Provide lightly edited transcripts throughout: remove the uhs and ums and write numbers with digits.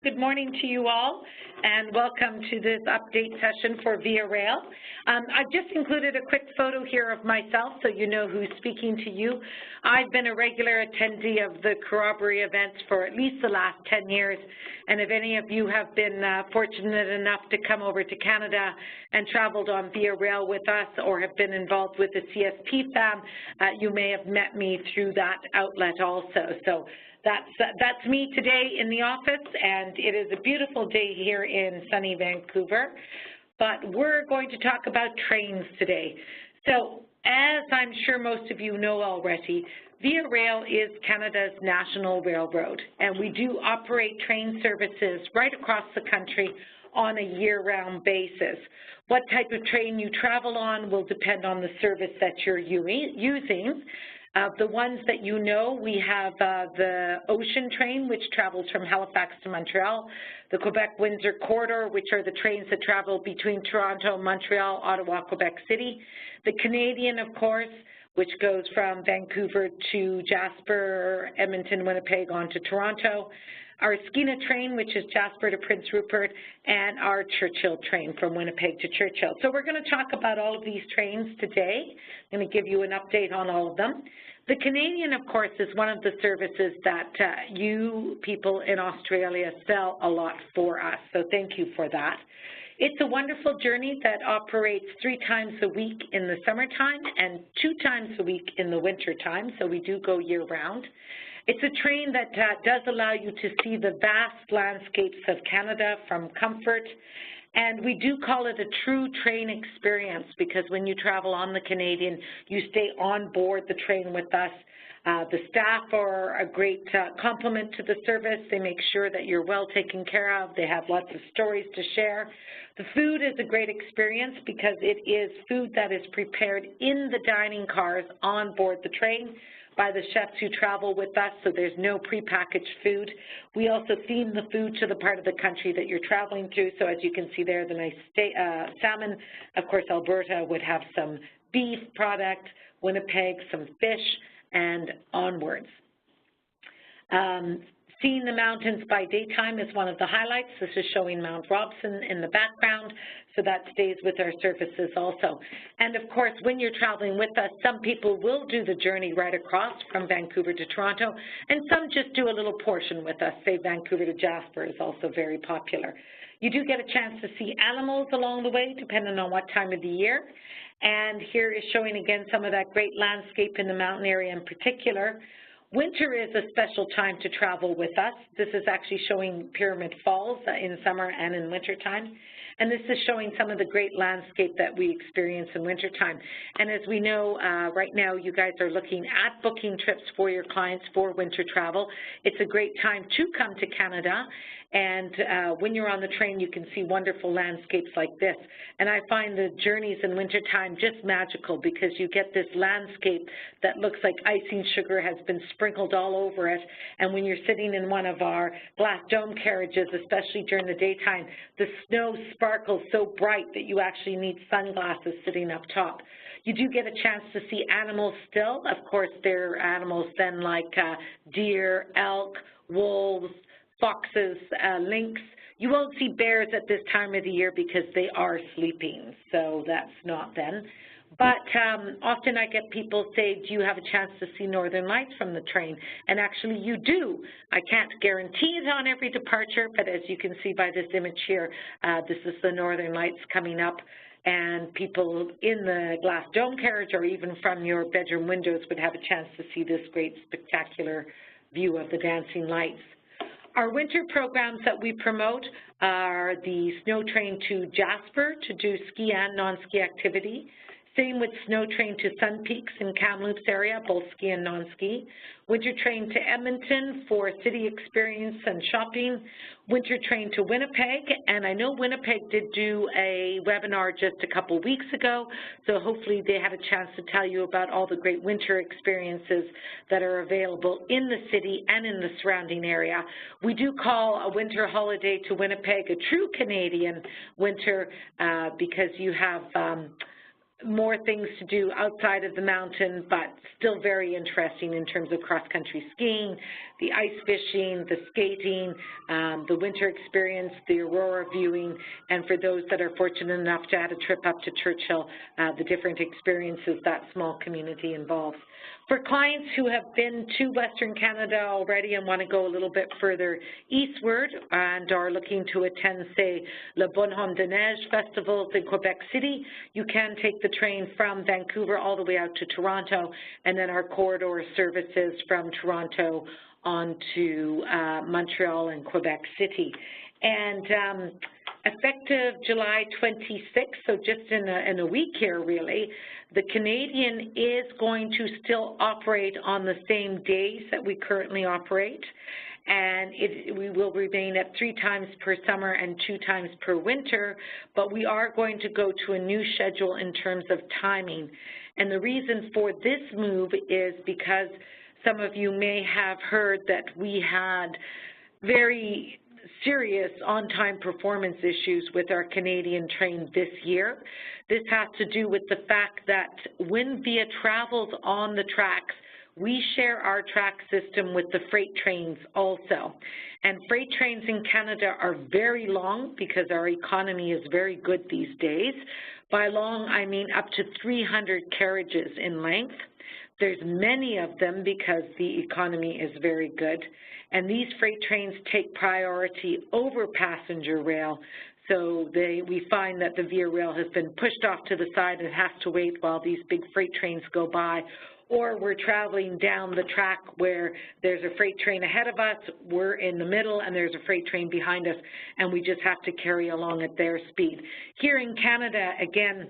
Good morning to you all, and welcome to this update session for Via Rail. I've just included a quick photo here of myself so you know who's speaking to you. I've been a regular attendee of the Corroboree events for at least the last 10 years, and if any of you have been fortunate enough to come over to Canada and traveled on Via Rail with us or have been involved with the CSP fam, you may have met me through that outlet also. So that's me today in the office, and it is a beautiful day here in sunny Vancouver. But we're going to talk about trains today. So as I'm sure most of you know already, Via Rail is Canada's national railroad, and we do operate train services right across the country on a year-round basis. What type of train you travel on will depend on the service that you're using. The ones that you know, we have the Ocean train, which travels from Halifax to Montreal, the Quebec-Windsor corridor, which are the trains that travel between Toronto, Montreal, Ottawa, Quebec City, the Canadian, of course, which goes from Vancouver to Jasper, Edmonton, Winnipeg, on to Toronto, our Skeena train, which is Jasper to Prince Rupert, and our Churchill train from Winnipeg to Churchill. So we're going to talk about all of these trains today. I'm going to give you an update on all of them. The Canadian, of course, is one of the services that you people in Australia sell a lot for us, so thank you for that. It's a wonderful journey that operates 3 times a week in the summertime and 2 times a week in the wintertime, so we do go year-round. It's a train that does allow you to see the vast landscapes of Canada from comfort, and we do call it a true train experience because when you travel on the Canadian, you stay on board the train with us. The staff are a great complement to the service. They make sure that you're well taken care of. They have lots of stories to share. The food is a great experience because it is food that is prepared in the dining cars on board the train by the chefs who travel with us, so there's no prepackaged food. We also theme the food to the part of the country that you're traveling through, so as you can see there, the nice salmon. Of course, Alberta would have some beef product, Winnipeg, some fish, and onwards. Seeing the mountains by daytime is one of the highlights. This is showing Mount Robson in the background, so that stays with our services also. And of course, when you're traveling with us, some people will do the journey right across from Vancouver to Toronto, and some just do a little portion with us. Say Vancouver to Jasper is also very popular. You do get a chance to see animals along the way, depending on what time of the year. And here is showing again some of that great landscape in the mountain area in particular. Winter is a special time to travel with us. This is actually showing Pyramid Falls in summer and in wintertime. And this is showing some of the great landscape that we experience in wintertime. And as we know, right now you guys are looking at booking trips for your clients for winter travel. It's a great time to come to Canada. And when you're on the train, you can see wonderful landscapes like this. And I find the journeys in wintertime just magical because you get this landscape that looks like icing sugar has been sprinkled all over it. And when you're sitting in one of our glass dome carriages, especially during the daytime, the snow sparkles so bright that you actually need sunglasses sitting up top. You do get a chance to see animals still. Of course, there are animals then like deer, elk, wolves, foxes, lynx. You won't see bears at this time of the year because they are sleeping, so that's not then. But often I get people say, do you have a chance to see northern lights from the train? And actually you do. I can't guarantee it on every departure, but as you can see by this image here, this is the northern lights coming up, and people in the glass dome carriage or even from your bedroom windows would have a chance to see this great spectacular view of the dancing lights. Our winter programs that we promote are the snow train to Jasper to do ski and non-ski activity. Same with snow train to Sun Peaks in Kamloops area, both ski and non-ski. Winter train to Edmonton for city experience and shopping. Winter train to Winnipeg, and I know Winnipeg did do a webinar just a couple weeks ago, so hopefully they had a chance to tell you about all the great winter experiences that are available in the city and in the surrounding area. We do call a winter holiday to Winnipeg a true Canadian winter because you have more things to do outside of the mountain, but still very interesting in terms of cross-country skiing, the ice fishing, the skating, the winter experience, the aurora viewing, and for those that are fortunate enough to add a trip up to Churchill, the different experiences that small community involves. For clients who have been to Western Canada already and want to go a little bit further eastward and are looking to attend, say, Le Bonhomme de Neige festivals in Quebec City, you can take the train from Vancouver all the way out to Toronto, and then our corridor services from Toronto on to Montreal and Quebec City. And effective July 26th, so just in a week here really, the Canadian is going to still operate on the same days that we currently operate, and we will remain at 3 times per summer and 2 times per winter, but we are going to go to a new schedule in terms of timing. And the reason for this move is because some of you may have heard that we had very serious on-time performance issues with our Canadian train this year. This has to do with the fact that when VIA travels on the tracks, we share our track system with the freight trains also. And freight trains in Canada are very long because our economy is very good these days. By long, I mean up to 300 carriages in length. There's many of them because the economy is very good. And these freight trains take priority over passenger rail. So we find that the VIA Rail has been pushed off to the side and has to wait while these big freight trains go by. Or we're traveling down the track where there's a freight train ahead of us, we're in the middle, and there's a freight train behind us, and we just have to carry along at their speed. Here in Canada, again,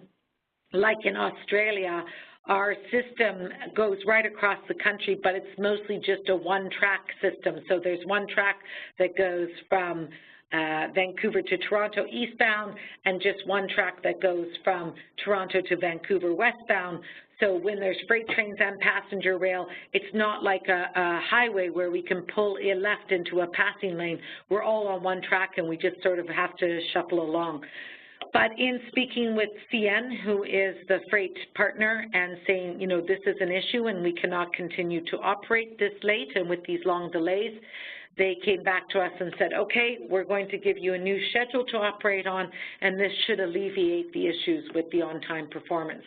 like in Australia, our system goes right across the country, but it's mostly just a one-track system. So there's one track that goes from Vancouver to Toronto eastbound, and just one track that goes from Toronto to Vancouver westbound. So when there's freight trains and passenger rail, it's not like a highway where we can pull a left into a passing lane. We're all on one track, and we just sort of have to shuffle along. But in speaking with CN, who is the freight partner, and saying, you know, this is an issue and we cannot continue to operate this late and with these long delays, they came back to us and said, okay, we're going to give you a new schedule to operate on, and this should alleviate the issues with the on-time performance.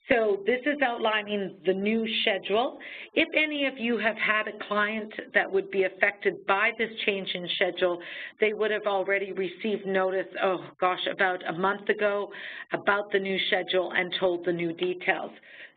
So this is outlining the new schedule. If any of you have had a client that would be affected by this change in schedule, they would have already received notice, oh gosh, about a month ago about the new schedule and told the new details.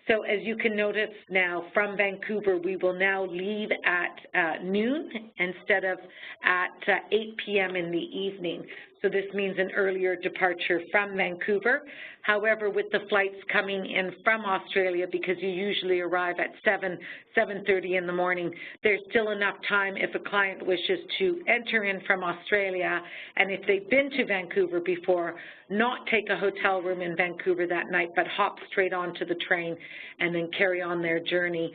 So as you can notice now, from Vancouver, we will now leave at noon instead of at 8 p.m. in the evening. So this means an earlier departure from Vancouver. However, with the flights coming in from Australia, because you usually arrive at 7:30 in the morning, there's still enough time if a client wishes to enter in from Australia, and if they've been to Vancouver before, not take a hotel room in Vancouver that night, but hop straight onto the train and then carry on their journey.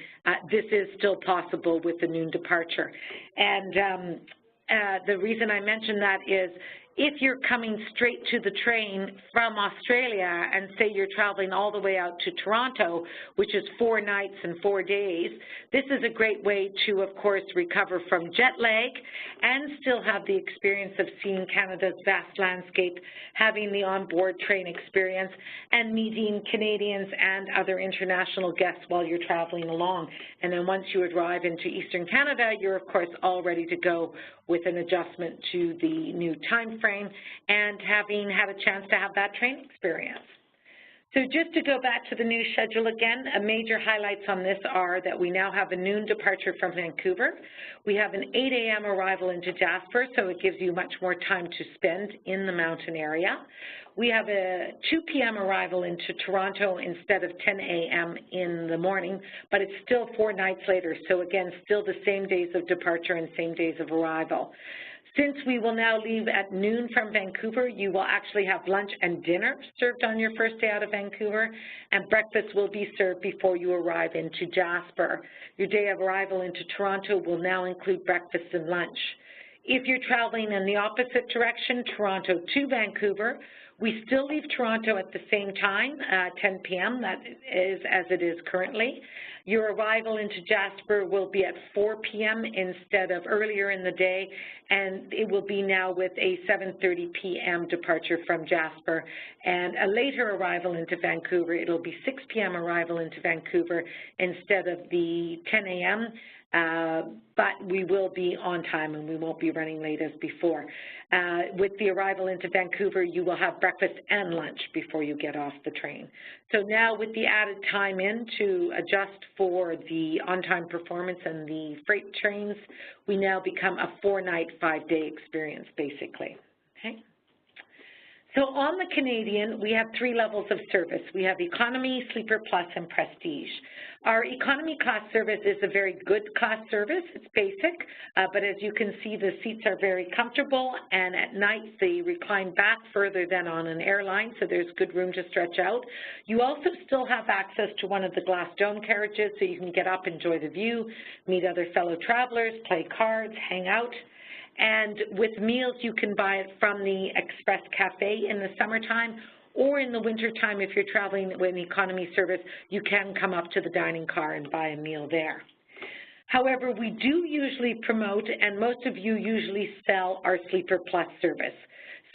This is still possible with the noon departure. And the reason I mention that is if you're coming straight to the train from Australia and say you're traveling all the way out to Toronto, which is 4 nights and 4 days, this is a great way to, of course, recover from jet lag and still have the experience of seeing Canada's vast landscape, having the onboard train experience, and meeting Canadians and other international guests while you're traveling along. And then once you arrive into Eastern Canada, you're, of course, all ready to go with an adjustment to the new time frame and having had a chance to have that train experience. So just to go back to the new schedule again, major highlights on this are that we now have a noon departure from Vancouver. We have an 8 a.m. arrival into Jasper, so it gives you much more time to spend in the mountain area. We have a 2 p.m. arrival into Toronto instead of 10 a.m. in the morning, but it's still 4 nights later, so again, still the same days of departure and same days of arrival. Since we will now leave at noon from Vancouver, you will actually have lunch and dinner served on your first day out of Vancouver, and breakfast will be served before you arrive into Jasper. Your day of arrival into Toronto will now include breakfast and lunch. If you're traveling in the opposite direction, Toronto to Vancouver, we still leave Toronto at the same time, 10 p.m., that is as it is currently. Your arrival into Jasper will be at 4 p.m. instead of earlier in the day, and it will be now with a 7:30 p.m. departure from Jasper. And a later arrival into Vancouver, it'll be 6 p.m. arrival into Vancouver instead of the 10 a.m., but we will be on time and we won't be running late as before. With the arrival into Vancouver, you will have breakfast and lunch before you get off the train. So now with the added time in to adjust for the on-time performance and the freight trains, we now become a 4-night, 5-day experience basically, okay? So on the Canadian, we have 3 levels of service. We have Economy, Sleeper Plus, and Prestige. Our Economy class service is a very good class service. It's basic, but as you can see, the seats are very comfortable, and at night they recline back further than on an airline, so there's good room to stretch out. You also still have access to one of the glass dome carriages, so you can get up, enjoy the view, meet other fellow travelers, play cards, hang out. And with meals, you can buy it from the Express Cafe in the summertime, or in the wintertime, if you're traveling with an economy service, you can come up to the dining car and buy a meal there. However, we do usually promote, and most of you usually sell, our Sleeper Plus service.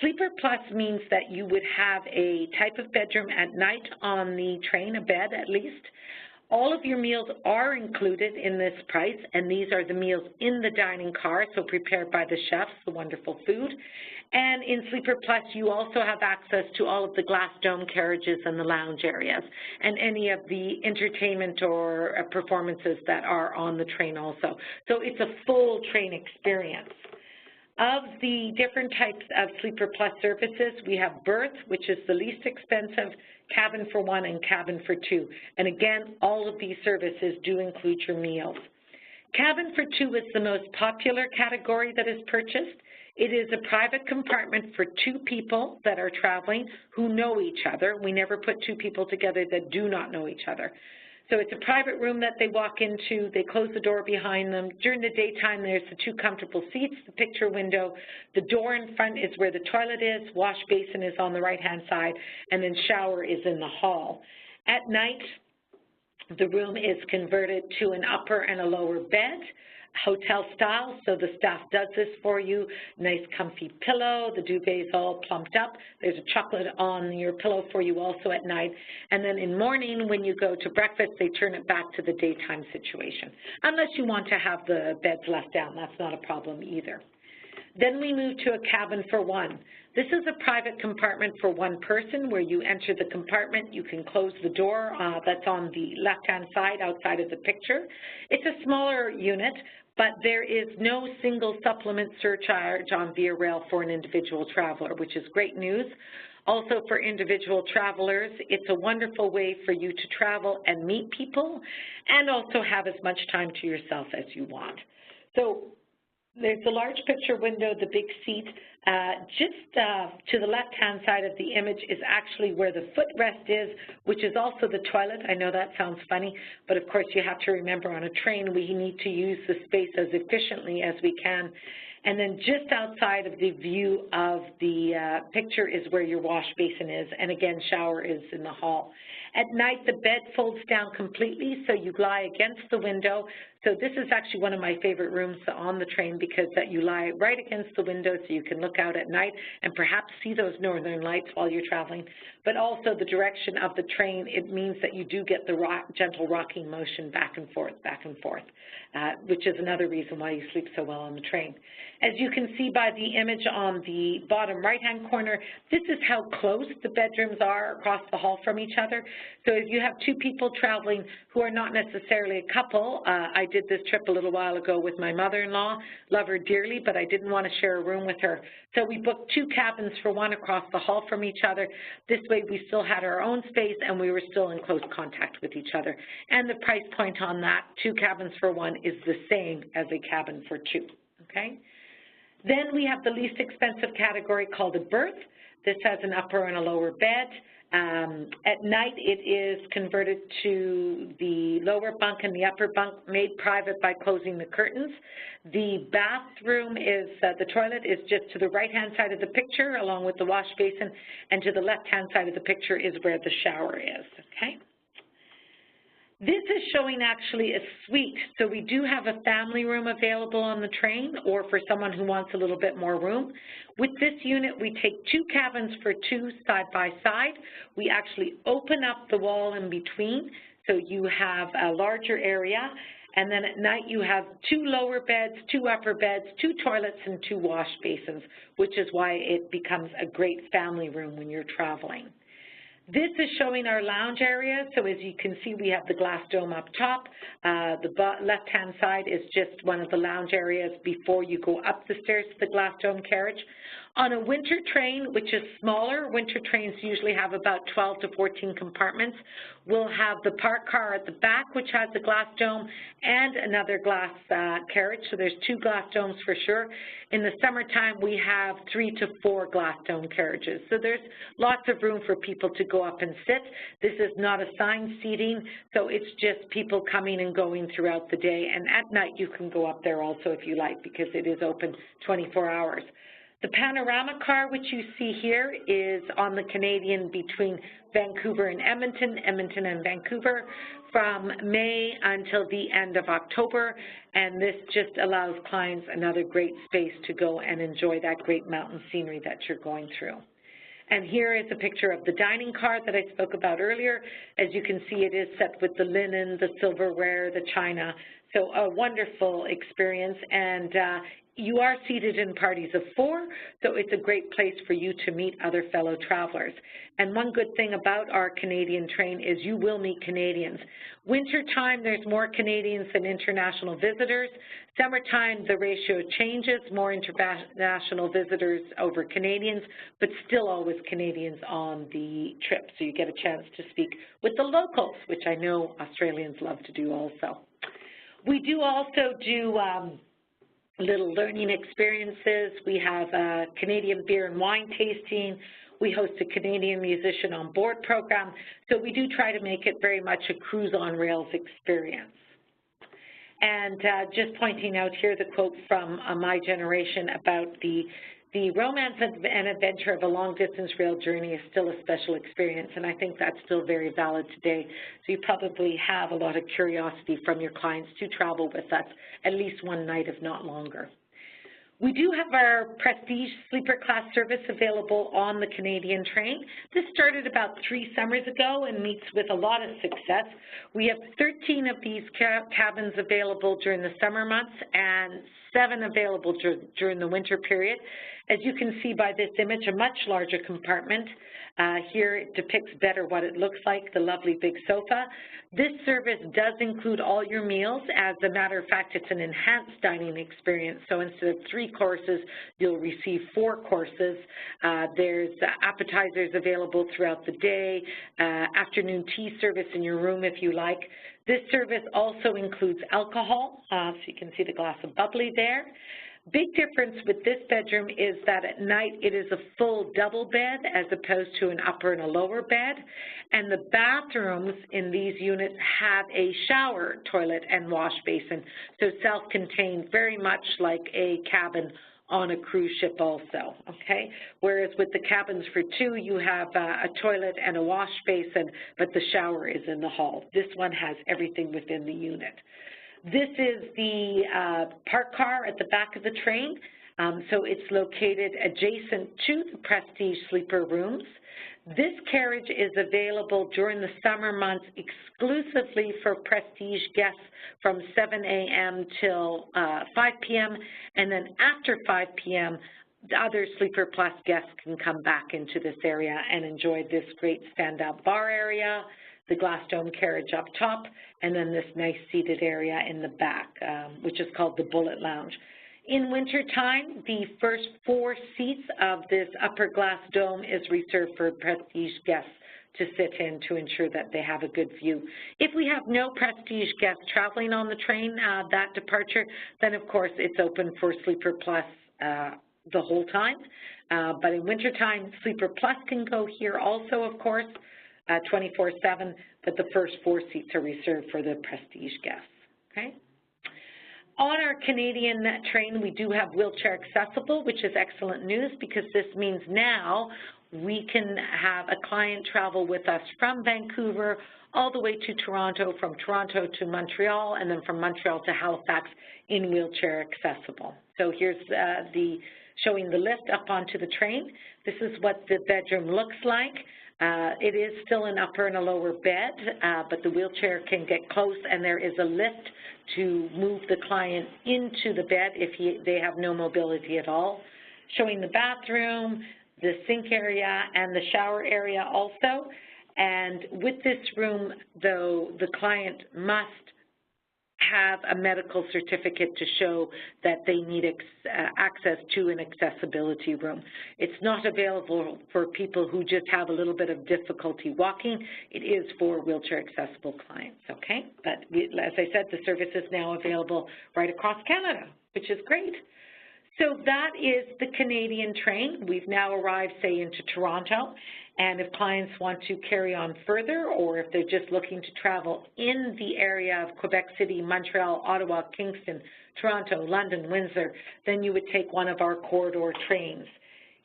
Sleeper Plus means that you would have a type of bedroom at night on the train, a bed at least. All of your meals are included in this price, and these are the meals in the dining car, so prepared by the chefs, the wonderful food. And in Sleeper Plus, you also have access to all of the glass dome carriages and the lounge areas, and any of the entertainment or performances that are on the train also. So it's a full train experience. Of the different types of Sleeper Plus services, we have berth, which is the least expensive, cabin for 1, and cabin for 2. And again, all of these services do include your meals. Cabin for 2 is the most popular category that is purchased. It is a private compartment for 2 people that are traveling who know each other. We never put 2 people together that do not know each other. So it's a private room that they walk into, they close the door behind them. During the daytime, there's the 2 comfortable seats, the picture window. The door in front is where the toilet is, wash basin is on the right-hand side, and then shower is in the hall. At night, the room is converted to an upper and a lower bed, hotel style, so the staff does this for you. Nice comfy pillow, the duvet's all plumped up. There's a chocolate on your pillow for you also at night. And then in morning, when you go to breakfast, they turn it back to the daytime situation. Unless you want to have the beds left down, that's not a problem either. Then we move to a cabin for 1. This is a private compartment for 1 person where you enter the compartment. You can close the door that's on the left-hand side outside of the picture. It's a smaller unit, but there is no single supplement surcharge on Via Rail for an individual traveler, which is great news. Also for individual travelers, it's a wonderful way for you to travel and meet people and also have as much time to yourself as you want. So there's the large picture window, the big seat. Just to the left-hand side of the image is actually where the footrest is, which is also the toilet. I know that sounds funny, but of course you have to remember on a train we need to use the space as efficiently as we can. And then just outside of the view of the picture is where your wash basin is, and again, shower is in the hall. At night, the bed folds down completely, so you lie against the window. So this is actually one of my favorite rooms on the train because that you lie right against the window so you can look out at night and perhaps see those northern lights while you're traveling. But also the direction of the train, it means that you do get the gentle rocking motion back and forth, which is another reason why you sleep so well on the train. As you can see by the image on the bottom right-hand corner, this is how close the bedrooms are across the hall from each other. So if you have 2 people traveling who are not necessarily a couple, I did this trip a little while ago with my mother-in-law, love her dearly, but I didn't want to share a room with her. So we booked 2 cabins for 1 across the hall from each other. This way we still had our own space and we were still in close contact with each other. And the price point on that, 2 cabins for 1, is the same as a cabin for 2, okay? Then we have the least expensive category called a berth. This has an upper and a lower bed. At night, it is converted to the lower bunk and the upper bunk, made private by closing the curtains. The bathroom is, the toilet is just to the right-hand side of the picture, along with the wash basin, and to the left-hand side of the picture is where the shower is, okay? This is showing actually a suite, so we do have a family room available on the train or for someone who wants a little bit more room. With this unit, we take 2 cabins for 2 side by side. We actually open up the wall in between, so you have a larger area, and then at night you have 2 lower beds, 2 upper beds, 2 toilets, and 2 wash basins, which is why it becomes a great family room when you're traveling. This is showing our lounge area, so as you can see, we have the glass dome up top. The left-hand side is just one of the lounge areas before you go up the stairs to the glass dome carriage. On a winter train, which is smaller, winter trains usually have about 12 to 14 compartments. We'll have the park car at the back, which has the glass dome, and another glass carriage, so there's 2 glass domes for sure. In the summertime, we have 3 to 4 glass dome carriages, so there's lots of room for people to go up and sit. This is not assigned seating, so it's just people coming and going throughout the day, and at night you can go up there also if you like, because it is open 24 hours. The panorama car, which you see here, is on the Canadian between Vancouver and Edmonton, Edmonton and Vancouver, from May until the end of October, and this just allows clients another great space to go and enjoy that great mountain scenery that you're going through. And here is a picture of the dining car that I spoke about earlier. As you can see, it is set with the linen, the silverware, the china, so a wonderful experience, and you are seated in parties of 4, so it's a great place for you to meet other fellow travelers. And one good thing about our Canadian train is you will meet Canadians. Wintertime, there's more Canadians than international visitors. Summertime, the ratio changes, more international visitors over Canadians, but still always Canadians on the trip, so you get a chance to speak with the locals, which I know Australians love to do also. We do also do little learning experiences. We have a Canadian beer and wine tasting. We host a Canadian musician on board program. So we do try to make it very much a cruise on rails experience. And just pointing out here the quote from My Generation about the romance and adventure of a long-distance rail journey is still a special experience, and I think that's still very valid today. So you probably have a lot of curiosity from your clients to travel with us at least one night, if not longer. We do have our Prestige Sleeper Class service available on the Canadian train. This started about 3 summers ago and meets with a lot of success. We have 13 of these cabins available during the summer months and 7 available during the winter period. As you can see by this image, a much larger compartment. Here it depicts better what it looks like, the lovely big sofa. This service does include all your meals. As a matter of fact, it's an enhanced dining experience. So instead of 3 courses, you'll receive 4 courses. There's appetizers available throughout the day, afternoon tea service in your room if you like. This service also includes alcohol, so you can see the glass of bubbly there. Big difference with this bedroom is that at night it is a full double bed as opposed to an upper and a lower bed, and the bathrooms in these units have a shower, toilet, and wash basin, so self-contained, very much like a cabin on a cruise ship also, okay? Whereas with the cabins for 2, you have a toilet and a wash basin, but the shower is in the hall. This one has everything within the unit. This is the park car at the back of the train, so it's located adjacent to the Prestige sleeper rooms. This carriage is available during the summer months exclusively for Prestige guests from 7 a.m. till 5 p.m., and then after 5 p.m., the other Sleeper Plus guests can come back into this area and enjoy this great stand-up bar area, the glass dome carriage up top, and then this nice seated area in the back, which is called the Bullet Lounge. In wintertime, the first 4 seats of this upper glass dome is reserved for Prestige guests to sit in to ensure that they have a good view. If we have no Prestige guests traveling on the train that departure, then of course it's open for Sleeper Plus the whole time. But in wintertime, Sleeper Plus can go here also, of course, 24/7, but the first 4 seats are reserved for the Prestige guests, okay? On our Canadian train, we do have wheelchair accessible, which is excellent news because this means now we can have a client travel with us from Vancouver all the way to Toronto, from Toronto to Montreal, and then from Montreal to Halifax in wheelchair accessible. So here's showing the lift up onto the train. This is what the bedroom looks like. It is still an upper and a lower bed, but the wheelchair can get close, and there is a lift to move the client into the bed if they have no mobility at all. Showing the bathroom, the sink area, and the shower area also. And with this room, though, the client must have a medical certificate to show that they need access to an accessibility room. It's not available for people who just have a little bit of difficulty walking. It is for wheelchair accessible clients, okay? But as I said, the service is now available right across Canada, which is great. So that is the Canadian train. We've now arrived, say, into Toronto, and if clients want to carry on further, or if they're just looking to travel in the area of Quebec City, Montreal, Ottawa, Kingston, Toronto, London, Windsor, then you would take one of our corridor trains.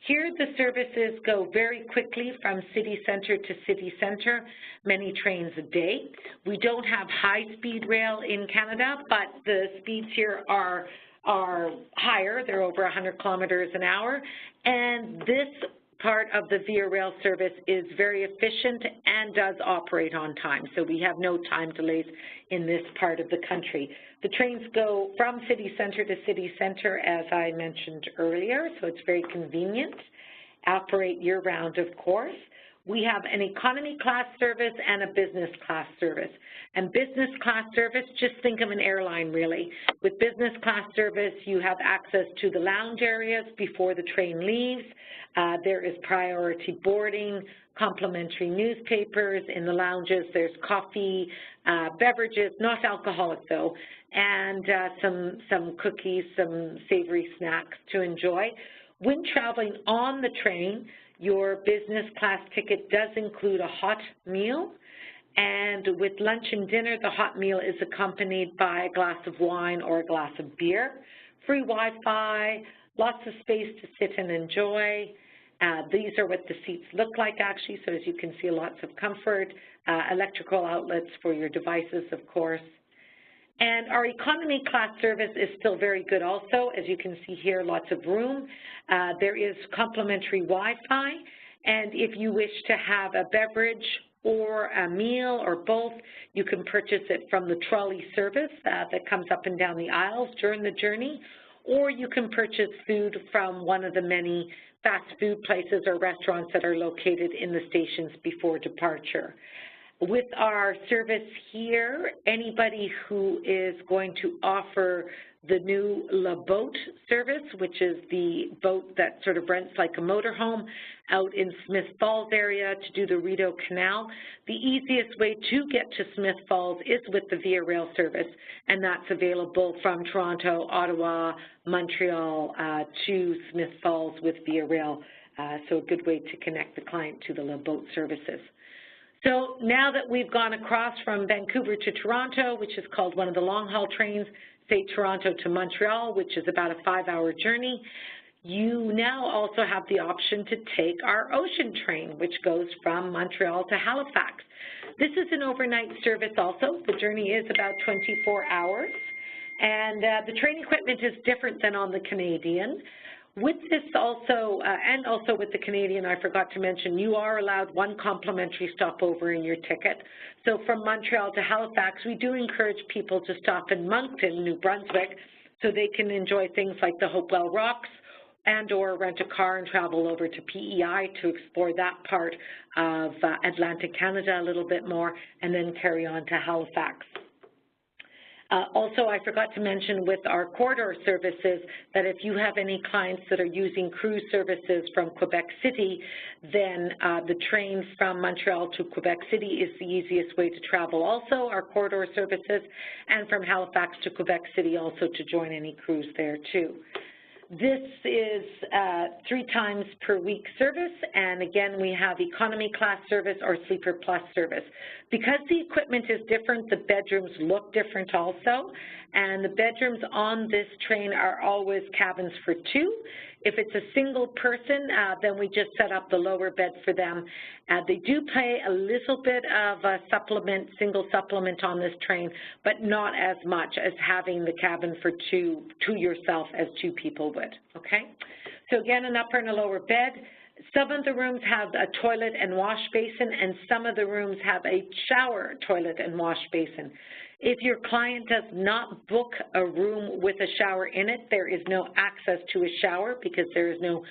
Here the services go very quickly from city center to city center, many trains a day. We don't have high-speed rail in Canada, but the speeds here are higher. They're over 100 kilometers an hour, and this part of the Via Rail service is very efficient and does operate on time, so we have no time delays in this part of the country. The trains go from city center to city center, as I mentioned earlier, so it's very convenient. Operate year-round, of course. We have an economy class service and a business class service. And business class service, just think of an airline really. With business class service, you have access to the lounge areas before the train leaves. There is priority boarding, complimentary newspapers in the lounges. There's coffee, beverages, not alcoholic though, and some cookies, some savory snacks to enjoy. When traveling on the train, your business class ticket does include a hot meal, and with lunch and dinner, the hot meal is accompanied by a glass of wine or a glass of beer. Free Wi-Fi, lots of space to sit and enjoy. These are what the seats look like actually, so as you can see, lots of comfort, electrical outlets for your devices, of course. And our economy class service is still very good also. As you can see here, lots of room. There is complimentary Wi-Fi, and if you wish to have a beverage or a meal or both, you can purchase it from the trolley service that comes up and down the aisles during the journey, or you can purchase food from one of the many fast food places or restaurants that are located in the stations before departure. With our service here, anybody who is going to offer the new La Boat service, which is the boat that sort of rents like a motorhome out in Smith Falls area to do the Rideau Canal, the easiest way to get to Smith Falls is with the Via Rail service, and that's available from Toronto, Ottawa, Montreal to Smith Falls with Via Rail, so a good way to connect the client to the La Boat services. So now that we've gone across from Vancouver to Toronto, which is called one of the long-haul trains, say Toronto to Montreal, which is about a 5-hour journey, you now also have the option to take our ocean train, which goes from Montreal to Halifax. This is an overnight service also. The journey is about 24 hours, and the train equipment is different than on the Canadian. With this also, and also with the Canadian, I forgot to mention, you are allowed one complimentary stopover in your ticket. So from Montreal to Halifax, we do encourage people to stop in Moncton, New Brunswick, so they can enjoy things like the Hopewell Rocks and or rent a car and travel over to PEI to explore that part of Atlantic Canada a little bit more, and then carry on to Halifax. Also, I forgot to mention with our corridor services that if you have any clients that are using cruise services from Quebec City, then the train from Montreal to Quebec City is the easiest way to travel also, our corridor services, and from Halifax to Quebec City also to join any cruise there too. This is 3 times per week service, and again, we have economy class service or sleeper plus service. Because the equipment is different, the bedrooms look different also, and the bedrooms on this train are always cabins for 2. If it's a single person, then we just set up the lower bed for them. They do pay a little bit of a supplement, single supplement on this train, but not as much as having the cabin for 2 to yourself as 2 people would, okay? So again, an upper and a lower bed. Some of the rooms have a toilet and wash basin, and some of the rooms have a shower, toilet, and wash basin. If your client does not book a room with a shower in it, there is no access to a shower because there is no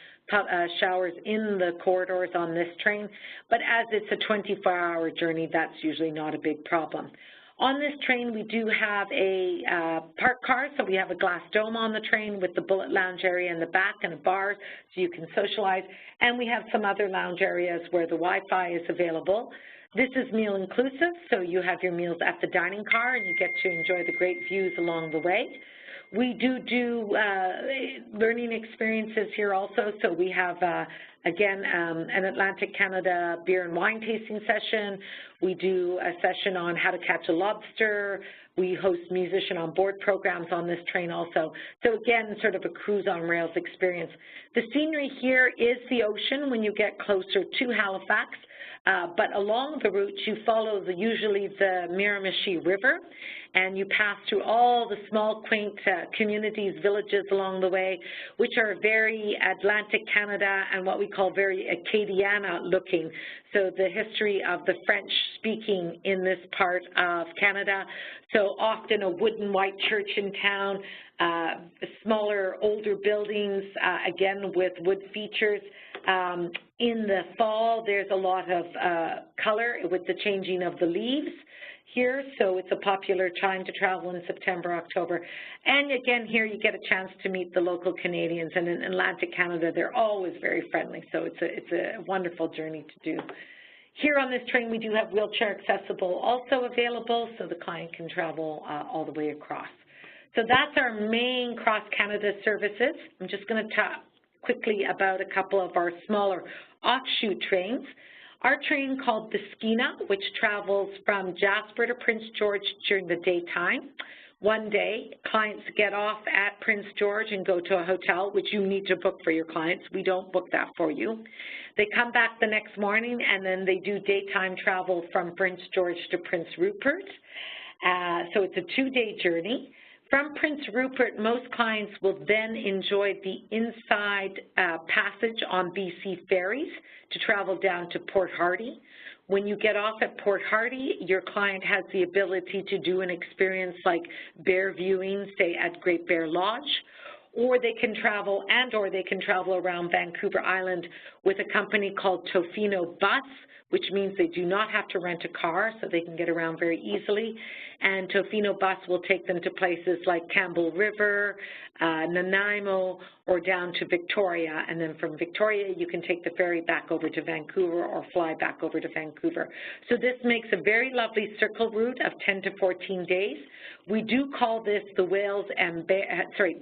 showers in the corridors on this train. But as it's a 24-hour journey, that's usually not a big problem. On this train, we do have a park car, so we have a glass dome on the train with the bullet lounge area in the back and a bar so you can socialize. And we have some other lounge areas where the Wi-Fi is available. This is meal inclusive, so you have your meals at the dining car and you get to enjoy the great views along the way. We do learning experiences here also, so we have, again, an Atlantic Canada beer and wine tasting session. We do a session on how to catch a lobster. We host musician on board programs on this train also. So again, sort of a cruise on rails experience. The scenery here is the ocean when you get closer to Halifax. But along the route, you follow usually the Miramichi River, and you pass through all the small, quaint communities, villages along the way, which are very Atlantic Canada and what we call very Acadiana looking. So the history of the French speaking in this part of Canada. So often a wooden white church in town, smaller, older buildings, again with wood features. In the fall, there's a lot of color with the changing of the leaves here, so it's a popular time to travel in September, October. And again, here you get a chance to meet the local Canadians, and in Atlantic Canada, they're always very friendly, so it's a wonderful journey to do. Here on this train, we do have wheelchair accessible also available, so the client can travel all the way across. So that's our main cross-Canada services. I'm just going to talk quickly about a couple of our smaller offshoot trains. Our train called the Skeena, which travels from Jasper to Prince George during the daytime. One day, clients get off at Prince George and go to a hotel, which you need to book for your clients. We don't book that for you. They come back the next morning, and then they do daytime travel from Prince George to Prince Rupert. So it's a 2-day journey. From Prince Rupert, most clients will then enjoy the inside passage on BC ferries to travel down to Port Hardy. When you get off at Port Hardy, your client has the ability to do an experience like bear viewing, say at Great Bear Lodge, or they can travel around Vancouver Island with a company called Tofino Bus, which means they do not have to rent a car, so they can get around very easily. And Tofino Bus will take them to places like Campbell River, Nanaimo, or down to Victoria. And then from Victoria, you can take the ferry back over to Vancouver or fly back over to Vancouver. So this makes a very lovely circle route of 10 to 14 days. We do call this the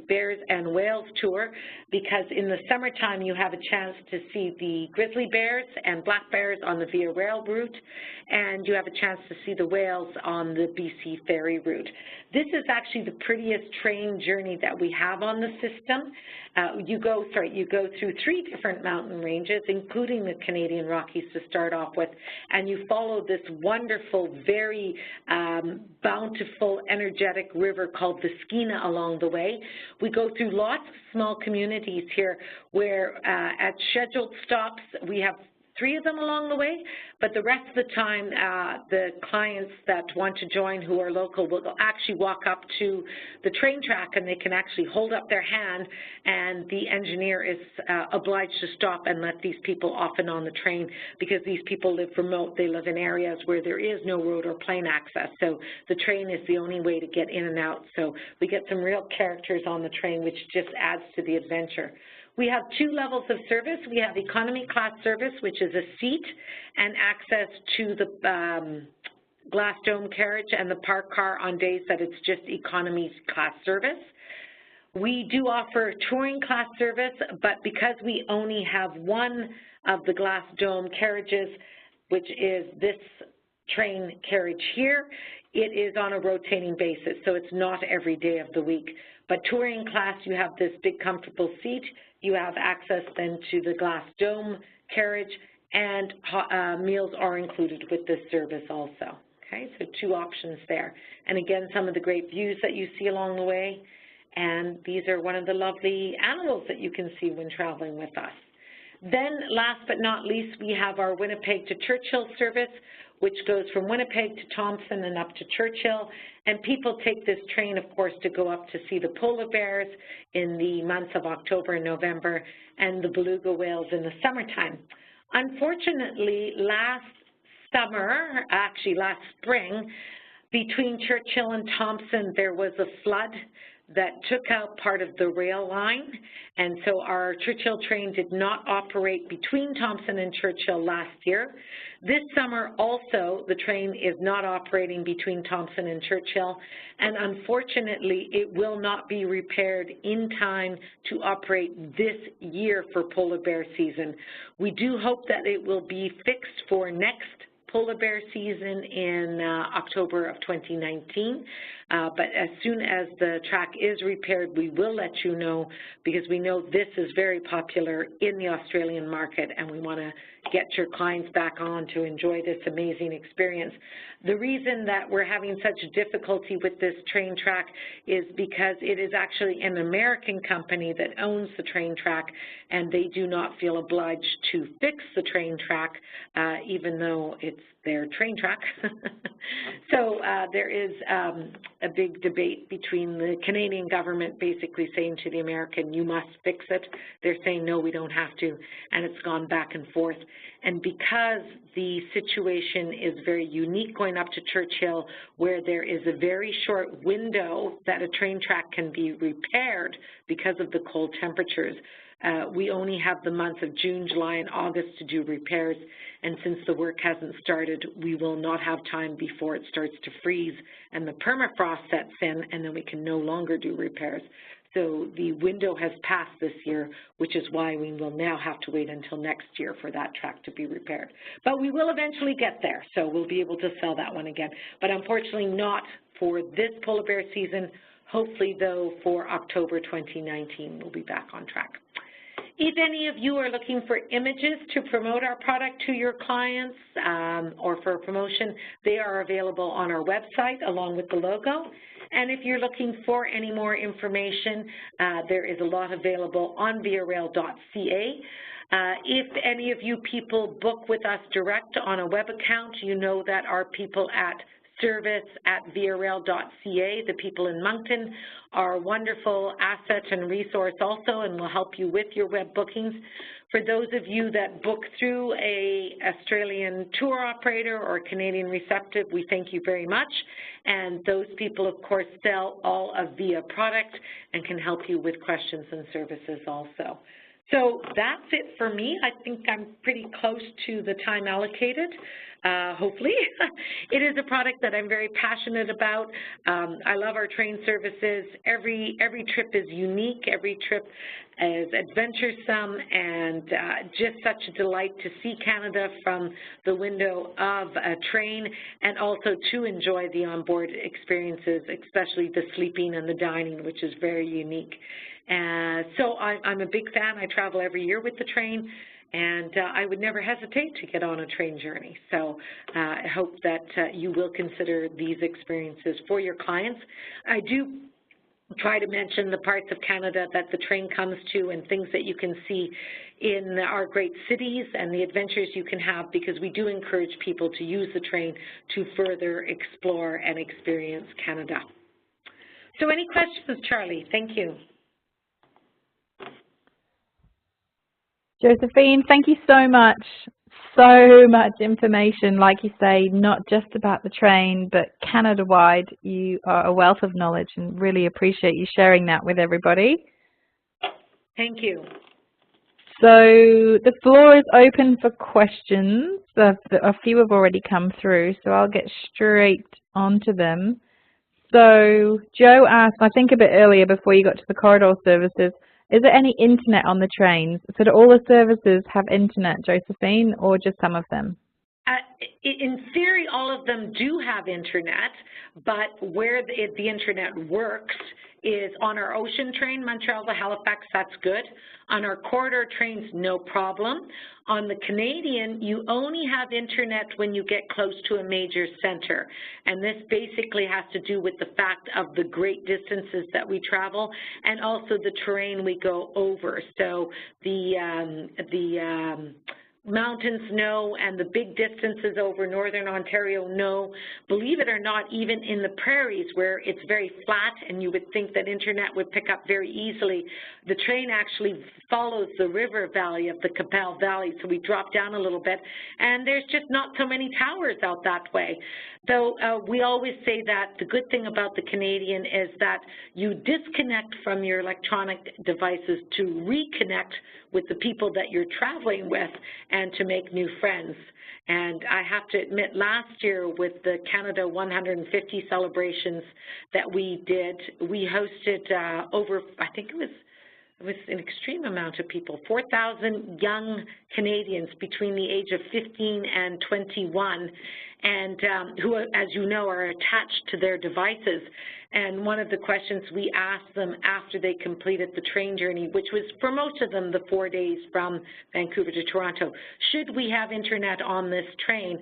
Bears and Whales Tour because in the summertime, you have a chance to see the grizzly bears and black bears on the Via Rail route, and you have a chance to see the whales on the BC ferry route. This is actually the prettiest train journey that we have on the system. You go through 3 different mountain ranges, including the Canadian Rockies to start off with, and you follow this wonderful, very bountiful, energetic river called the Skeena along the way. We go through lots of small communities here where at scheduled stops we have 3 of them along the way, but the rest of the time the clients that want to join who are local will actually walk up to the train track and they can actually hold up their hand, and the engineer is obliged to stop and let these people off and on the train because these people live remote. They live in areas where there is no road or plane access, so the train is the only way to get in and out. So we get some real characters on the train, which just adds to the adventure. We have 2 levels of service. We have economy class service, which is a seat and access to the glass dome carriage and the park car on days that it's just economy class service. We do offer touring class service, but because we only have one of the glass dome carriages, which is this train carriage here, it is on a rotating basis, so it's not every day of the week. But touring class, you have this big comfortable seat, you have access then to the glass dome carriage, and meals are included with this service also. Okay, so 2 options there. And again, some of the great views that you see along the way, and these are one of the lovely animals that you can see when traveling with us. Then last but not least, we have our Winnipeg to Churchill service, which goes from Winnipeg to Thompson and up to Churchill. And people take this train, of course, to go up to see the polar bears in the months of October and November, and the beluga whales in the summertime. Unfortunately, last spring, between Churchill and Thompson, there was a flood that took out part of the rail line, and so our Churchill train did not operate between Thompson and Churchill last year. This summer also, the train is not operating between Thompson and Churchill, and unfortunately, it will not be repaired in time to operate this year for polar bear season. We do hope that it will be fixed for next polar bear season in October of 2019, but as soon as the track is repaired, we will let you know, because we know this is very popular in the Australian market, and we want to get your clients back on to enjoy this amazing experience. The reason that we're having such difficulty with this train track is because it is actually an American company that owns the train track, and they do not feel obliged to fix the train track, even though it's their train track. So there is a big debate between the Canadian government basically saying to the American, you must fix it. They're saying, no, we don't have to, and it's gone back and forth. And because the situation is very unique going up to Churchill, where there is a very short window that a train track can be repaired because of the cold temperatures, we only have the months of June, July, and August to do repairs, and since the work hasn't started, we will not have time before it starts to freeze and the permafrost sets in, and then we can no longer do repairs. So the window has passed this year, which is why we will now have to wait until next year for that track to be repaired. But we will eventually get there, so we'll be able to sell that one again. But unfortunately not for this polar bear season. Hopefully, though, for October 2019, we'll be back on track. If any of you are looking for images to promote our product to your clients or for a promotion, they are available on our website along with the logo. And if you're looking for any more information, there is a lot available on viarail.ca. If any of you people book with us direct on a web account, you know that our people at service@viarail.ca, the people in Moncton, are a wonderful asset and resource also, and will help you with your web bookings. For those of you that book through a Australian tour operator or Canadian receptive, we thank you very much. And those people, of course, sell all of VIA product and can help you with questions and services also. So that's it for me. I think I'm pretty close to the time allocated, hopefully. It is a product that I'm very passionate about. I love our train services. Every trip is unique. Every trip is adventuresome, and just such a delight to see Canada from the window of a train, and also to enjoy the onboard experiences, especially the sleeping and the dining, which is very unique. So I'm a big fan. I travel every year with the train, and I would never hesitate to get on a train journey. So I hope that you will consider these experiences for your clients. I do try to mention the parts of Canada that the train comes to and things that you can see in our great cities and the adventures you can have, because we do encourage people to use the train to further explore and experience Canada. So any questions, Charlie? Thank you. Josephine, thank you so much. So much information, like you say, not just about the train, but Canada-wide. You are a wealth of knowledge, and really appreciate you sharing that with everybody. Thank you. So the floor is open for questions. A few have already come through, so I'll get straight onto them. So Joe asked, I think a bit earlier before you got to the corridor services, is there any internet on the trains? So do all the services have internet, Josephine, or just some of them? In theory, all of them do have internet, but where the internet works is on our ocean train, Montreal to Halifax, that's good. On our corridor trains, no problem. On the Canadian, you only have internet when you get close to a major center. And this basically has to do with the fact of the great distances that we travel and also the terrain we go over. So the mountains, no, and the big distances over northern Ontario, no. Believe it or not, even in the prairies where it's very flat and you would think that internet would pick up very easily, the train actually follows the river valley of the Qu'Appelle Valley, so we drop down a little bit, and there's just not so many towers out that way. Though we always say that the good thing about the Canadian is that you disconnect from your electronic devices to reconnect with the people that you're traveling with and to make new friends. And I have to admit, last year with the Canada 150 celebrations that we did, we hosted over, I think it was an extreme amount of people, 4,000 young Canadians between the age of 15 and 21, and who, as you know, are attached to their devices. And one of the questions we asked them after they completed the train journey, which was for most of them the 4 days from Vancouver to Toronto, should we have internet on this train?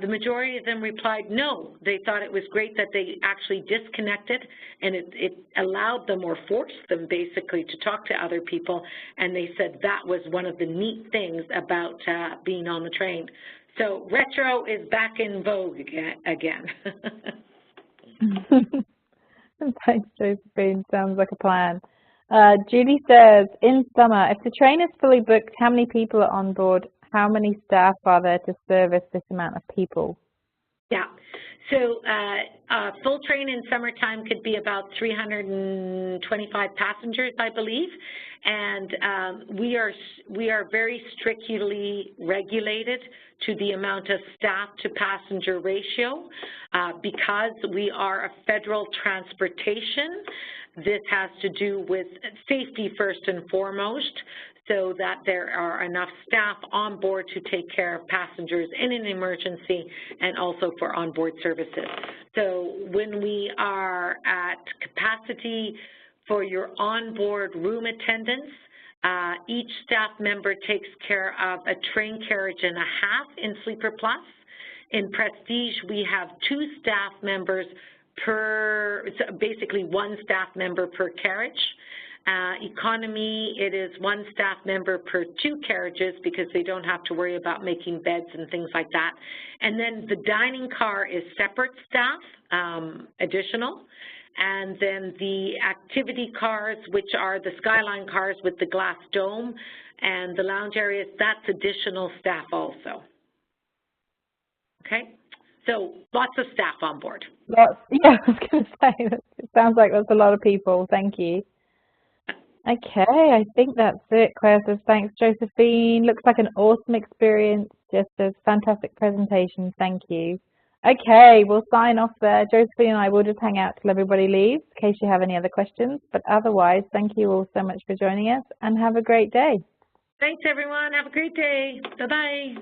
The majority of them replied no. They thought it was great that they actually disconnected, and it allowed them or forced them basically to talk to other people, and they said that was one of the neat things about being on the train. So retro is back in vogue again. Thanks, Josephine. Sounds like a plan. Judy says, in summer, if the train is fully booked, how many people are on board? How many staff are there to service this amount of people? Yeah. So a full train in summertime could be about 325 passengers, I believe, and we are very strictly regulated to the amount of staff to passenger ratio because we are a federal transportation. This has to do with safety first and foremost, so that there are enough staff on board to take care of passengers in an emergency and also for onboard services. So when we are at capacity for your onboard room attendance, each staff member takes care of a train carriage and a half in Sleeper Plus. In Prestige, we have 2 staff members per, basically 1 staff member per carriage. Economy, it is 1 staff member per 2 carriages because they don't have to worry about making beds and things like that. And then the dining car is separate staff, additional. And then the activity cars, which are the Skyline cars with the glass dome and the lounge areas, that's additional staff also. Okay? So lots of staff on board. Lots, yeah, I was going to say, it sounds like that's a lot of people. Thank you. Okay, I think that's it. Claire says, thanks, Josephine. Looks like an awesome experience. Just a fantastic presentation. Thank you. Okay, we'll sign off there. Josephine and I will just hang out till everybody leaves in case you have any other questions. But otherwise, thank you all so much for joining us and have a great day. Thanks, everyone. Have a great day. Bye-bye.